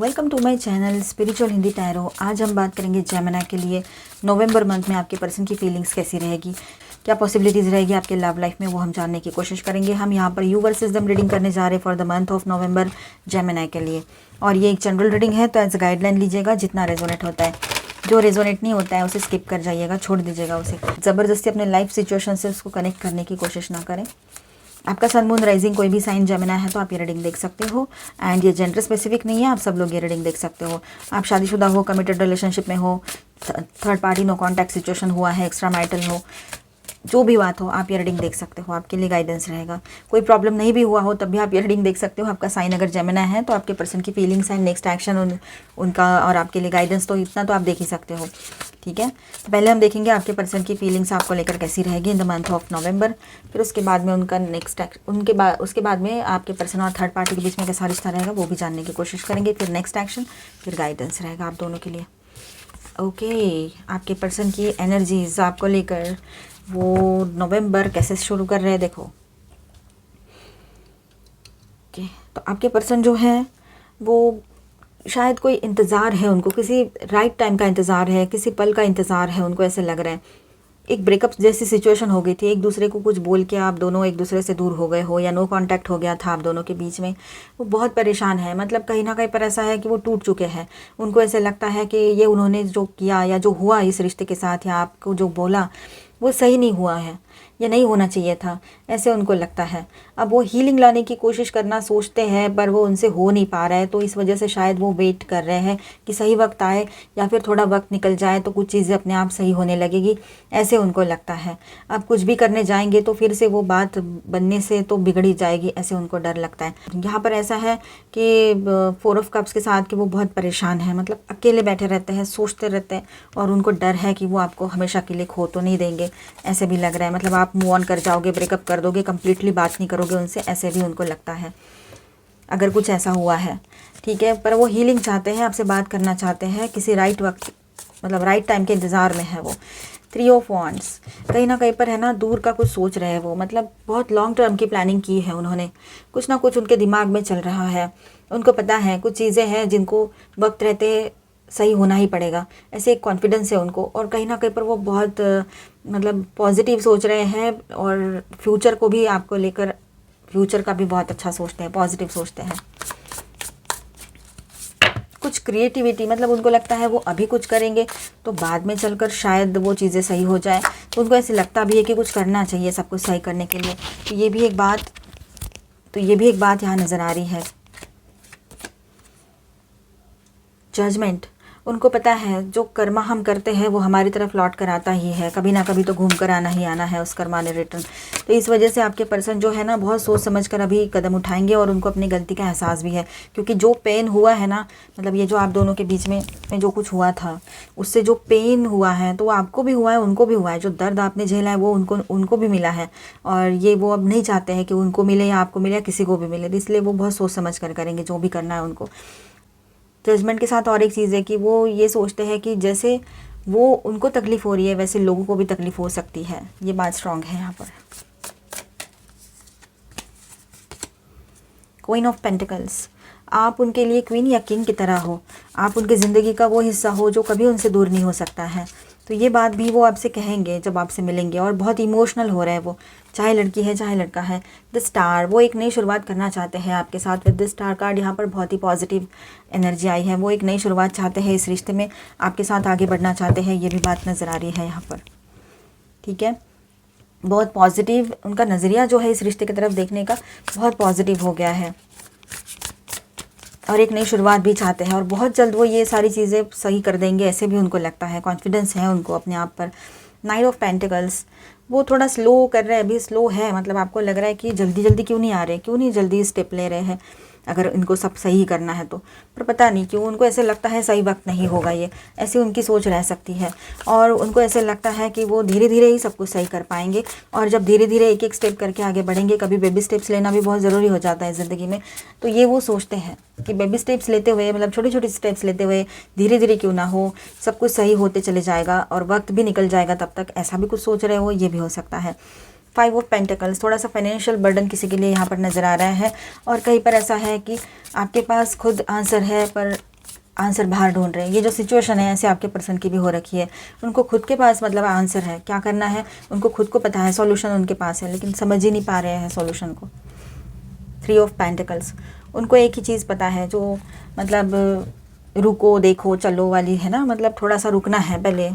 Welcome to my channel spiritual Hindi tarot. आज हम बात करेंगे जेमिनी के लिए नवंबर मंथ में आपके पर्सन की फीलिंग्स कैसी रहेगी, क्या पॉसिबिलिटीज़ रहेगी आपके लव लाइफ में, वो हम जानने की कोशिश करेंगे। हम यहाँ पर यू वर्सेस देम रीडिंग करने जा रहे हैं for the month of November Gemini के लिए। और ये एक जनरल रीडिंग है, तो एज गाइडलाइन लीजिएगा जितना रेजोनेट होता है। जो रेजोनेट नहीं होता है उसे स्किप कर जाइएगा, छोड़ दीजिएगा उसे। ज़बरदस्ती अपने लाइफ सिचुएशन से उसको कनेक्ट करने की कोशिश ना करें। आपका सन मून राइजिंग कोई भी साइन जेमिनी है तो आप ये रीडिंग देख सकते हो। एंड ये जेंडर स्पेसिफिक नहीं है, आप सब लोग ये रीडिंग देख सकते हो। आप शादीशुदा हो, कमिटेड रिलेशनशिप में हो, third party no contact situation हुआ है, एक्स्ट्रा मैरिटल हो, जो भी बात हो आप ये रीडिंग देख सकते हो। आपके लिए गाइडेंस रहेगा। कोई प्रॉब्लम नहीं भी हुआ हो तब भी आप ये रीडिंग देख सकते हो। आपका साइन अगर जेमिनी है तो आपके पर्सन की फीलिंग्स एंड नेक्स्ट एक्शन उनका और आपके लिए गाइडेंस, तो इतना तो आप देख ही सकते हो। ठीक है, तो पहले हम देखेंगे आपके पर्सन की फीलिंग्स आपको लेकर कैसी रहेगी इन द मंथ ऑफ नवंबर। फिर उसके बाद में उनका उसके बाद में आपके पर्सन और थर्ड पार्टी के बीच में कैसा रिश्ता रहेगा वो भी जानने की कोशिश करेंगे। फिर नेक्स्ट एक्शन, फिर गाइडेंस रहेगा आप दोनों के लिए। ओके, आपके पर्सन की एनर्जीज आपको लेकर वो नवंबर कैसे शुरू कर रहे हैं देखो। ओके, तो आपके पर्सन जो है वो शायद कोई इंतज़ार है उनको, किसी राइट टाइम का इंतज़ार है, किसी पल का इंतज़ार है उनको। ऐसे लग रहा है एक ब्रेकअप जैसी सिचुएशन हो गई थी, एक दूसरे को कुछ बोल के आप दोनों एक दूसरे से दूर हो गए हो या नो कांटेक्ट हो गया था आप दोनों के बीच में। वो बहुत परेशान है, मतलब कहीं ना कहीं पर ऐसा है कि वो टूट चुके हैं। उनको ऐसे लगता है कि ये उन्होंने जो किया या जो हुआ इस रिश्ते के साथ या आपको जो बोला वो सही नहीं हुआ है या नहीं होना चाहिए था, ऐसे उनको लगता है। अब वो हीलिंग लाने की कोशिश करना सोचते हैं पर वो उनसे हो नहीं पा रहा है, तो इस वजह से शायद वो वेट कर रहे हैं कि सही वक्त आए या फिर थोड़ा वक्त निकल जाए तो कुछ चीज़ें अपने आप सही होने लगेगी, ऐसे उनको लगता है। अब कुछ भी करने जाएंगे तो फिर से वो बात बनने से तो बिगड़ ही जाएगी, ऐसे उनको डर लगता है। यहाँ पर ऐसा है कि 4 ऑफ कप्स के साथ कि वो बहुत परेशान है, मतलब अकेले बैठे रहते हैं, सोचते रहते हैं और उनको डर है कि वो आपको हमेशा के लिए खो तो नहीं देंगे, ऐसे भी लग रहा है। मतलब आप मूव ऑन कर जाओगे, ब्रेकअप कर दोगे, कंप्लीटली बात नहीं करोगे उनसे, ऐसे भी उनको लगता है अगर कुछ ऐसा हुआ है। ठीक है, पर वो हीलिंग चाहते हैं, आपसे बात करना चाहते हैं, किसी राइट वक्त मतलब राइट टाइम के इंतज़ार में है वो। 3 ऑफ वांड्स कहीं ना कहीं पर है ना, दूर का कुछ सोच रहे हैं वो, मतलब बहुत लॉन्ग टर्म की प्लानिंग की है उन्होंने, कुछ ना कुछ उनके दिमाग में चल रहा है। उनको पता है कुछ चीज़ें हैं जिनको वक्त रहते सही होना ही पड़ेगा, ऐसे एक कॉन्फिडेंस है उनको। और कहीं ना कहीं पर वो बहुत मतलब पॉजिटिव सोच रहे हैं और फ्यूचर को भी आपको लेकर, फ्यूचर का भी बहुत अच्छा सोचते हैं, पॉजिटिव सोचते हैं। कुछ क्रिएटिविटी, मतलब उनको लगता है वो अभी कुछ करेंगे तो बाद में चलकर शायद वो चीज़ें सही हो जाए, तो उनको ऐसे लगता भी है कि कुछ करना चाहिए सब कुछ सही करने के लिए। तो ये भी एक बात यहाँ नज़र आ रही है। जजमेंट, उनको पता है जो कर्मा हम करते हैं वो हमारी तरफ लौट कर आता ही है, कभी ना कभी तो घूम कर आना ही आना है उस कर्मा ने रिटर्न। तो इस वजह से आपके पर्सन जो है ना बहुत सोच समझ कर अभी कदम उठाएंगे और उनको अपनी गलती का एहसास भी है, क्योंकि जो पेन हुआ है ना, मतलब ये जो आप दोनों के बीच में जो कुछ हुआ था उससे जो पेन हुआ है तो वो आपको भी हुआ है, उनको भी हुआ है। जो दर्द आपने झेला है वो उनको भी मिला है, और ये वो अब नहीं चाहते हैं कि उनको मिले या आपको मिले या किसी को भी मिले, इसलिए वो बहुत सोच समझ कर करेंगे जो भी करना है उनको। जजमेंट के साथ और एक चीज़ है कि वो ये सोचते हैं कि जैसे वो उनको तकलीफ़ हो रही है वैसे लोगों को भी तकलीफ़ हो सकती है, ये बात स्ट्रांग है यहाँ पर। क्वीन ऑफ पेंटिकल्स, आप उनके लिए क्वीन या किंग की तरह हो, आप उनकी ज़िंदगी का वो हिस्सा हो जो कभी उनसे दूर नहीं हो सकता है। तो ये बात भी वो आपसे कहेंगे जब आपसे मिलेंगे, और बहुत इमोशनल हो रहे हैं वो, चाहे लड़की है चाहे लड़का है। द स्टार, वो एक नई शुरुआत करना चाहते हैं आपके साथ। विद द स्टार कार्ड यहाँ पर बहुत ही पॉजिटिव एनर्जी आई है, वो एक नई शुरुआत चाहते हैं इस रिश्ते में, आपके साथ आगे बढ़ना चाहते हैं, ये भी बात नज़र आ रही है यहाँ पर। ठीक है, बहुत पॉजिटिव उनका नज़रिया जो है इस रिश्ते की तरफ देखने का, बहुत पॉजिटिव हो गया है और एक नई शुरुआत भी चाहते हैं, और बहुत जल्द वो ये सारी चीज़ें सही कर देंगे, ऐसे भी उनको लगता है। कॉन्फिडेंस है उनको अपने आप पर। 9 ऑफ पेंटिकल्स, वो थोड़ा स्लो कर रहे हैं, अभी स्लो है, मतलब आपको लग रहा है कि जल्दी जल्दी क्यों नहीं आ रहे, क्यों नहीं जल्दी स्टेप ले रहे हैं अगर इनको सब सही करना है तो। पर पता नहीं क्यों उनको ऐसे लगता है सही वक्त नहीं होगा ये, ऐसी उनकी सोच रह सकती है। और उनको ऐसे लगता है कि वो धीरे धीरे ही सब कुछ सही कर पाएंगे, और जब धीरे धीरे एक एक स्टेप करके आगे बढ़ेंगे, कभी बेबी स्टेप्स लेना भी बहुत ज़रूरी हो जाता है ज़िंदगी में। तो ये वो सोचते हैं कि बेबी स्टेप्स लेते हुए, मतलब छोटे छोटे स्टेप्स लेते हुए, धीरे धीरे क्यों ना हो, सब कुछ सही होते चले जाएगा और वक्त भी निकल जाएगा तब तक, ऐसा भी कुछ सोच रहे हो, ये भी हो सकता है। 5 ऑफ पेंटिकल्स, थोड़ा सा फाइनेंशियल बर्डन किसी के लिए यहाँ पर नज़र आ रहा है, और कहीं पर ऐसा है कि आपके पास खुद आंसर है पर आंसर बाहर ढूंढ रहे हैं। ये जो सिचुएशन है ऐसे आपके पर्सन की भी हो रखी है। उनको खुद के पास मतलब आंसर है, क्या करना है उनको खुद को पता है, सॉल्यूशन उनके पास है, लेकिन समझ ही नहीं पा रहे हैं सॉल्यूशन को। 3 ऑफ पेंटिकल्स, उनको एक ही चीज़ पता है जो मतलब रुको देखो चलो वाली है ना, मतलब थोड़ा सा रुकना है पहले,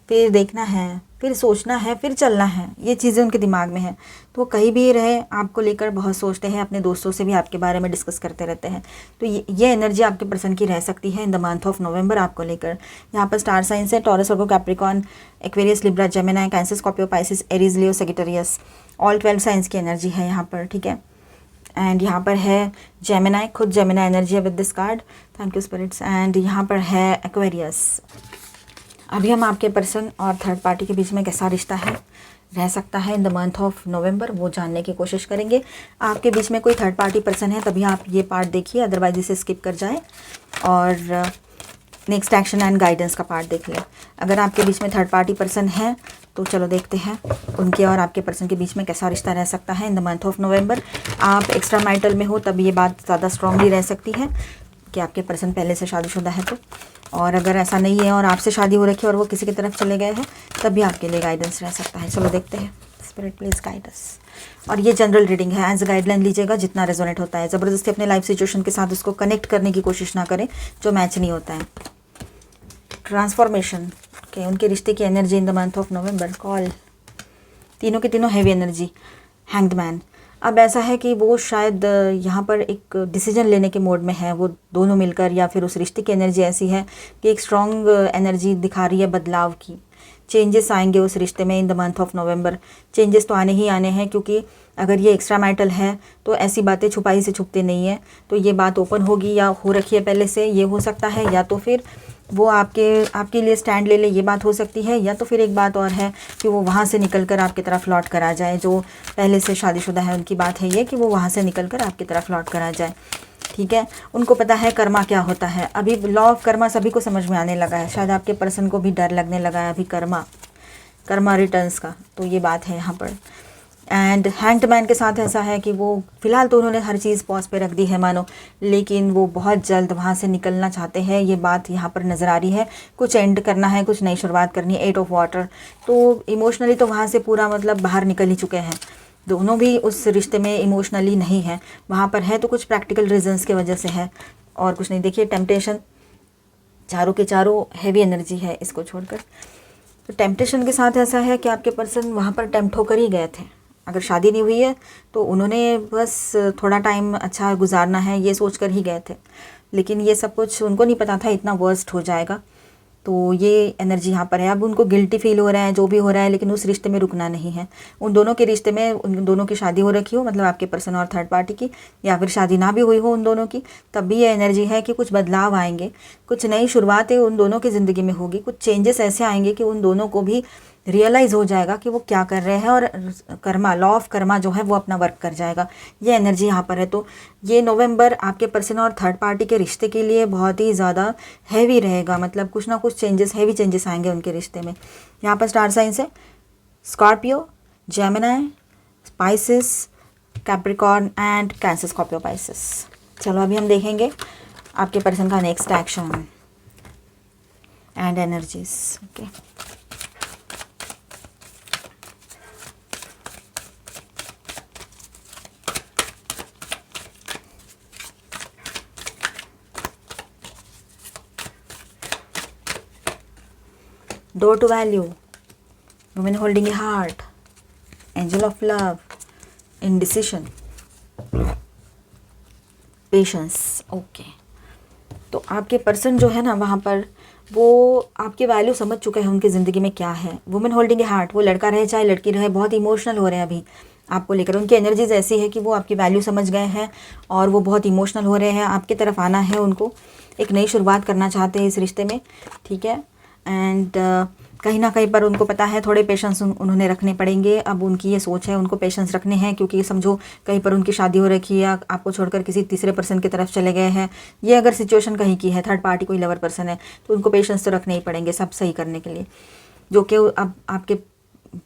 फिर देखना है, फिर सोचना है, फिर चलना है, ये चीज़ें उनके दिमाग में हैं। तो वो कहीं भी रहे आपको लेकर बहुत सोचते हैं, अपने दोस्तों से भी आपके बारे में डिस्कस करते रहते हैं। तो ये एनर्जी आपके पर्सन की रह सकती है in the month of November आपको लेकर। यहाँ पर स्टार साइंस है Taurus, Virgo, Capricorn, Aquarius, Libra, Gemini, Cancer, Scorpio, Pisces, Aries, Leo, Sagittarius, all 12 signs की एनर्जी है यहाँ पर, ठीक है। एंड यहाँ पर है जेमिनी, खुद जेमिनी एनर्जी है with this card, thank you spirits. And यहाँ पर है एक्वेरियस। अभी हम आपके पर्सन और थर्ड पार्टी के बीच में कैसा रिश्ता है रह सकता है इन द मंथ ऑफ नवंबर, वो जानने की कोशिश करेंगे। आपके बीच में कोई थर्ड पार्टी पर्सन है तभी आप ये पार्ट देखिए, अदरवाइज इसे स्किप कर जाएं और नेक्स्ट एक्शन एंड गाइडेंस का पार्ट देख लें। अगर आपके बीच में थर्ड पार्टी पर्सन है तो चलो देखते हैं उनके और आपके पर्सन के बीच में कैसा रिश्ता रह सकता है इन द मंथ ऑफ नवंबर। आप एक्स्ट्रा मैरिटल में हो तब ये बात ज़्यादा स्ट्रांगली रह सकती है कि आपके पर्सन पहले से शादीशुदा है तो, और अगर ऐसा नहीं है और आपसे शादी हो रखी है और वो किसी की तरफ चले गए हैं तब भी आपके लिए गाइडेंस रह सकता है। चलो देखते हैं, स्पिरिट प्लीज गाइड अस। और ये जनरल रीडिंग है, एज अ गाइडलाइन लीजिएगा जितना रेजोनेट होता है। ज़बरदस्ती अपने लाइफ सिचुएशन के साथ उसको कनेक्ट करने की कोशिश ना करें जो मैच नहीं होता है। ट्रांसफॉर्मेशन के उनके रिश्ते की energy in the month of November, call, तीनों के तीनों हैवी एनर्जी, हैंग्ड मैन। अब ऐसा है कि वो शायद यहाँ पर एक डिसीजन लेने के मोड में है वो दोनों मिलकर, या फिर उस रिश्ते की एनर्जी ऐसी है कि एक स्ट्रॉन्ग एनर्जी दिखा रही है बदलाव की। चेंजेस आएंगे उस रिश्ते में इन the month of November. Changes तो आने ही आने हैं, क्योंकि अगर ये एक्स्ट्रा मैरिटल है तो ऐसी बातें छुपाई से छुपते नहीं है, तो ये बात ओपन होगी या हो रखी है पहले से, ये हो सकता है, या तो फिर वो आपके लिए स्टैंड ले ले, ये बात हो सकती है, या तो फिर एक बात और है कि वो वहाँ से निकल कर आपकी तरफ लौट कर आ जाए। जो पहले से शादीशुदा है उनकी बात है ये कि वो वहाँ से निकल कर आपकी तरफ लौट कर आ जाए, ठीक है। उनको पता है कर्मा क्या होता है। अभी लॉ ऑफ कर्मा सभी को समझ में आने लगा है, शायद आपके पर्सन को भी डर लगने लगा है अभी कर्मा रिटर्न्स का, तो ये बात है यहाँ पर। एंड हैंग्ड मैन के साथ ऐसा है कि वो फ़िलहाल तो उन्होंने हर चीज़ पॉज पे रख दी है मानो, लेकिन वो बहुत जल्द वहाँ से निकलना चाहते हैं, ये बात यहाँ पर नज़र आ रही है। कुछ एंड करना है, कुछ नई शुरुआत करनी है। 8 ऑफ वाटर, तो इमोशनली तो वहाँ से पूरा मतलब बाहर निकल ही चुके हैं दोनों भी, उस रिश्ते में इमोशनली नहीं है। वहाँ पर है तो कुछ प्रैक्टिकल रीजंस की वजह से है और कुछ नहीं। देखिए टेम्पटेशन, चारों के चारों हैवी एनर्जी है इसको छोड़कर। तो टेम्पटेशन के साथ ऐसा है कि आपके पर्सन वहाँ पर टेम्प्ट होकर ही गए थे। अगर शादी नहीं हुई है तो उन्होंने बस थोड़ा टाइम अच्छा गुजारना है ये सोच कर ही गए थे, लेकिन ये सब कुछ उनको नहीं पता था इतना वर्स्ट हो जाएगा। तो ये एनर्जी यहाँ पर है। अब उनको गिल्टी फील हो रहा है जो भी हो रहा है, लेकिन उस रिश्ते में रुकना नहीं है। उन दोनों के रिश्ते में उन दोनों की शादी हो रखी हो, मतलब आपके पर्सन और थर्ड पार्टी की, या फिर शादी ना भी हुई हो उन दोनों की, तब भी ये एनर्जी है कि कुछ बदलाव आएंगे, कुछ नई शुरुआतें उन दोनों की ज़िंदगी में होगी, कुछ चेंजेस ऐसे आएंगे कि उन दोनों को भी रियलाइज़ हो जाएगा कि वो क्या कर रहे हैं और कर्मा, लॉ ऑफ कर्मा जो है वो अपना वर्क कर जाएगा। ये एनर्जी यहाँ पर है। तो ये नवंबर आपके पर्सन और थर्ड पार्टी के रिश्ते के लिए बहुत ही ज़्यादा हैवी रहेगा, मतलब कुछ ना कुछ चेंजेस, हैवी चेंजेस आएंगे उनके रिश्ते में। यहाँ पर स्टार साइंस है Scorpio, Gemini, Pisces, Capricorn and cancer, Scorpio, Pisces. चलो अभी हम देखेंगे आपके पर्सन का next action and energies. Okay, door to value, woman holding a heart, angel of love, indecision, patience। Okay, तो आपके पर्सन जो है ना वहाँ पर वो आपके वैल्यू समझ चुके हैं उनकी ज़िंदगी में क्या है। वुमेन होल्डिंग ए हार्ट, वो लड़का रहे चाहे लड़की रहे, बहुत इमोशनल हो रहे हैं अभी आपको लेकर। उनकी एनर्जीज ऐसी है कि वो आपकी वैल्यू समझ गए हैं और वो बहुत इमोशनल हो रहे हैं। आपकी तरफ आना है उनको, एक नई शुरुआत करना चाहते हैं इस रिश्ते में, ठीक है। एंड कहीं ना कहीं पर उनको पता है थोड़े पेशेंस उन्होंने रखने पड़ेंगे। अब उनकी ये सोच है उनको पेशेंस रखने हैं, क्योंकि समझो कहीं पर उनकी शादी हो रखी है, आपको छोड़कर किसी तीसरे पर्सन की तरफ चले गए हैं। ये अगर सिचुएशन कहीं की है, थर्ड पार्टी कोई लवर पर्सन है, तो उनको पेशेंस तो रखने ही पड़ेंगे सब सही करने के लिए, जो कि अब आपके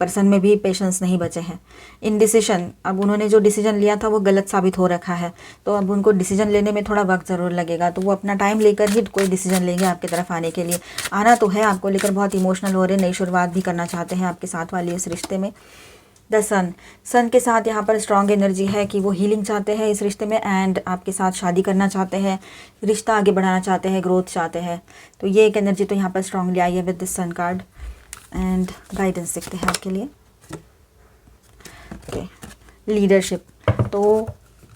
पर्सन में भी पेशेंस नहीं बचे हैं। इनडिसीजन, अब उन्होंने जो डिसीजन लिया था वो गलत साबित हो रखा है, तो अब उनको डिसीजन लेने में थोड़ा वक्त ज़रूर लगेगा, तो वो अपना टाइम लेकर ही कोई डिसीजन लेंगे आपकी तरफ आने के लिए। आना तो है आपको लेकर, बहुत इमोशनल हो रहे हैं, नई शुरुआत भी करना चाहते हैं आपके साथ वाली इस रिश्ते में। द सन के साथ यहाँ पर स्ट्रॉन्ग एनर्जी है कि वो हीलिंग चाहते हैं इस रिश्ते में, एंड आपके साथ शादी करना चाहते हैं, रिश्ता आगे बढ़ाना चाहते हैं, ग्रोथ चाहते हैं। तो ये एक एनर्जी तो यहाँ पर स्ट्रांगली आई है with this sun card. And guidance देखते हैं आपके लिए। ओके, लीडरशिप, तो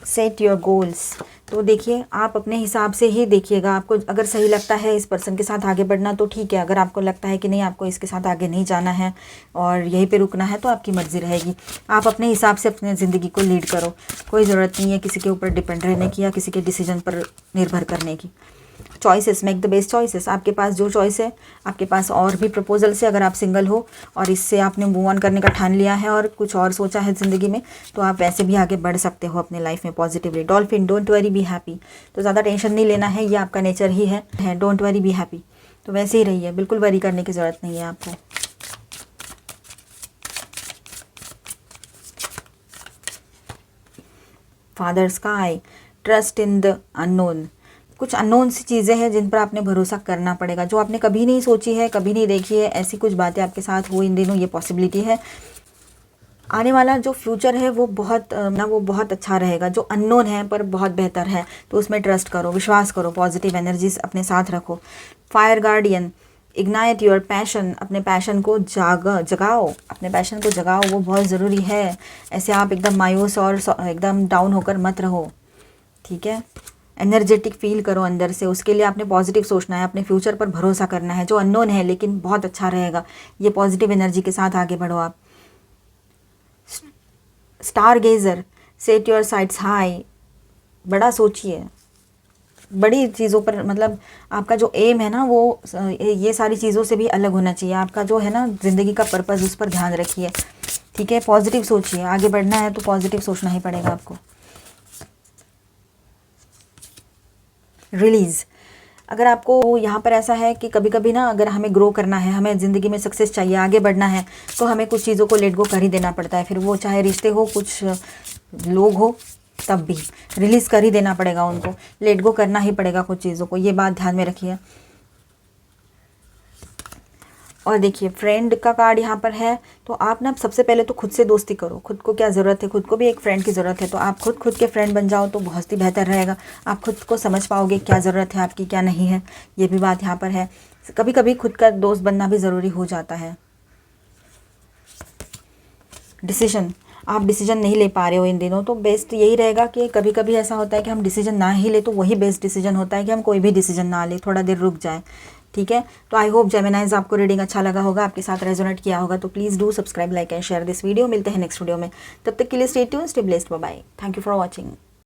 सेट योर गोल्स। तो देखिए, आप अपने हिसाब से ही देखिएगा, आपको अगर सही लगता है इस पर्सन के साथ आगे बढ़ना तो ठीक है, अगर आपको लगता है कि नहीं आपको इसके साथ आगे नहीं जाना है और यहीं पे रुकना है तो आपकी मर्ज़ी रहेगी। आप अपने हिसाब से अपनी ज़िंदगी को लीड करो, कोई ज़रूरत नहीं है किसी के ऊपर डिपेंड रहने की या किसी के डिसीजन पर निर्भर करने की। Choices, make the best choices. आपके पास जो चॉइस है, आपके पास और भी प्रपोजल्स है, अगर आप सिंगल हो और इससे आपने मूव ऑन करने का ठान लिया है और कुछ और सोचा है ज़िंदगी में, तो आप वैसे भी आगे बढ़ सकते हो अपने लाइफ में positively. Dolphin, don't worry be happy. तो ज़्यादा टेंशन नहीं लेना है, ये आपका नेचर ही है, डोंट वरी बी हैप्पी। तो वैसे ही रहिए, बिल्कुल वरी करने की ज़रूरत नहीं है आपको। Father sky, trust in the unknown. कुछ अननोन सी चीज़ें हैं जिन पर आपने भरोसा करना पड़ेगा, जो आपने कभी नहीं सोची है, कभी नहीं देखी है, ऐसी कुछ बातें आपके साथ हो इन दिनों, ये पॉसिबिलिटी है। आने वाला जो फ्यूचर है वो बहुत अच्छा रहेगा, जो अननोन है पर बहुत बेहतर है, तो उसमें ट्रस्ट करो, विश्वास करो, पॉजिटिव एनर्जीज अपने साथ रखो। Fire guardian, ignite your passion, अपने पैशन को जगाओ, अपने पैशन को जगाओ, वो बहुत ज़रूरी है। ऐसे आप एकदम मायूस और एकदम डाउन होकर मत रहो, ठीक है। एनर्जेटिक फील करो अंदर से, उसके लिए आपने पॉजिटिव सोचना है, अपने फ्यूचर पर भरोसा करना है, जो अननोन है लेकिन बहुत अच्छा रहेगा। ये पॉजिटिव एनर्जी के साथ आगे बढ़ो आप। Star गेजर, set your sites high, बड़ा सोचिए, बड़ी चीज़ों पर, मतलब आपका जो एम है ना वो ये सारी चीज़ों से भी अलग होना चाहिए। आपका जो है ना ज़िंदगी का पर्पज़, उस पर ध्यान रखिए, ठीक है। पॉजिटिव सोचिए, आगे बढ़ना है तो पॉजिटिव सोचना ही पड़ेगा आपको। रिलीज़, अगर आपको यहाँ पर ऐसा है कि कभी कभी ना अगर हमें ग्रो करना है, हमें ज़िंदगी में सक्सेस चाहिए, आगे बढ़ना है, तो हमें कुछ चीज़ों को लेट गो कर ही देना पड़ता है, फिर वो चाहे रिश्ते हो, कुछ लोग हो, तब भी रिलीज़ कर ही देना पड़ेगा उनको, लेट गो करना ही पड़ेगा कुछ चीज़ों को, ये बात ध्यान में रखिए। और देखिए, फ्रेंड का कार्ड यहाँ पर है, तो आप ना सबसे पहले तो खुद से दोस्ती करो, खुद को क्या ज़रूरत है, खुद को भी एक फ्रेंड की ज़रूरत है, तो आप खुद के फ्रेंड बन जाओ तो बहुत ही बेहतर रहेगा। आप खुद को समझ पाओगे क्या ज़रूरत है आपकी, क्या नहीं है, ये भी बात यहाँ पर है। कभी कभी खुद का दोस्त बनना भी ज़रूरी हो जाता है। डिसीजन, आप डिसीजन नहीं ले पा रहे हो इन दिनों, तो बेस्ट यही रहेगा कि कभी कभी ऐसा होता है कि हम डिसीजन ना ही ले, तो वही बेस्ट डिसीजन होता है कि हम कोई भी डिसीजन ना ले, थोड़ा देर रुक जाए, ठीक है। तो आई होप जेमिनाइज आपको रीडिंग अच्छा लगा होगा, आपके साथ रेजोनेट किया होगा, तो please do subscribe, like and share this video. मिलते हैं नेक्स्ट वीडियो में, तब तक के लिए stay tuned, stay blessed, bye bye, thank you for watching.